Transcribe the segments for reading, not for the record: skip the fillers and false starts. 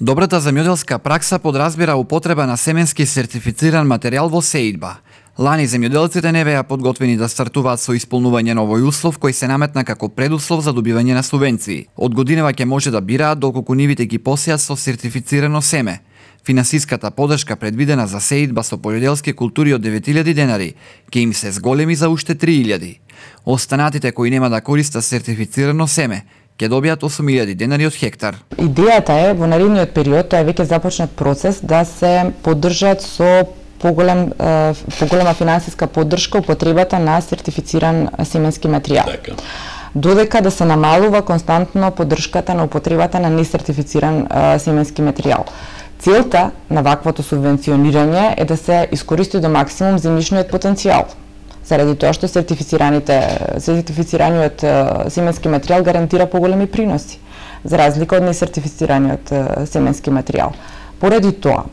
Добрата земјоделска пракса подразбира употреба на семенски сертифициран материјал во сеидба. Лани земјоделците не беа подготвени да стартуваат со исполнување на овој услов кој се наметна како предуслов за добивање на субвенции. Од годинава ќе може да бираат доколку нивите ги посеат со сертифицирано семе. Финансиската поддршка предвидена за сеидба со полјоделски култури од 9000 денари ќе им се зголеми за уште 3000. Останатите кои нема да користат сертифицирано семе ќе добијат 8000 денари од хектар. Идејата е во наредниот период тоа е веќе започнат процес да се поддржат со поголема финансиска поддршка употребата на сертифициран семенски материјал. Додека да се намалува константно поддршката на употребата на несертифициран семенски материјал. Целта на ваквото субвенционирање е да се искористи до максимум земјишниот потенцијал. Заради тоа што сертифицираниот семенски материјал гарантира поголеми приноси, за разлика од несертифицираниот семенски материјал. Поради тоа,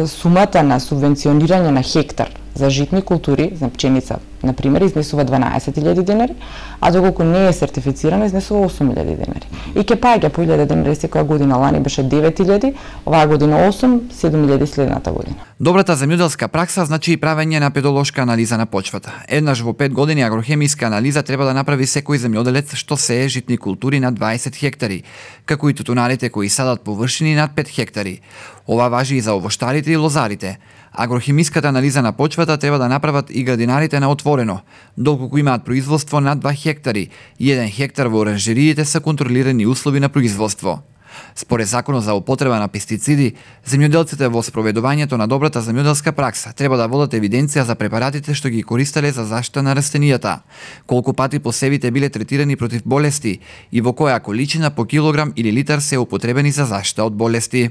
сумата на субвенционирање на хектар за житни култури, за пченица, например, изнесува 12.000 денари, а доколку не е сертифицирано, изнесува 8.000 денари. И ќе паѓа по 1.000 денари секоја година. Лани беше 9.000, оваа година 8, 7.000 следната година. Добрата земјоделска пракса значи и правење на педолошка анализа на почвата. Еднаш во 5 години агрохемиска анализа треба да направи секој земјоделец што сее житни култури над 20 хектари, како и тутунарите кои садат површини над 5 хектари. Ова важи и за овоштарите и лозарите. Агрохемиската анализа на почвата треба да направат и градинарите на отворено, доколку имаат производство над 2 хектари и 1 хектар во оранжериите се контролирани услови на производство. Според Законот за употреба на пестициди, земјоделците во спроведувањето на добрата земјоделска пракса треба да водат евиденција за препаратите што ги користеле за заштита на растенијата, колку пати посевите биле третирани против болести и во која количина по килограм или литар се употребени за заштита од болести.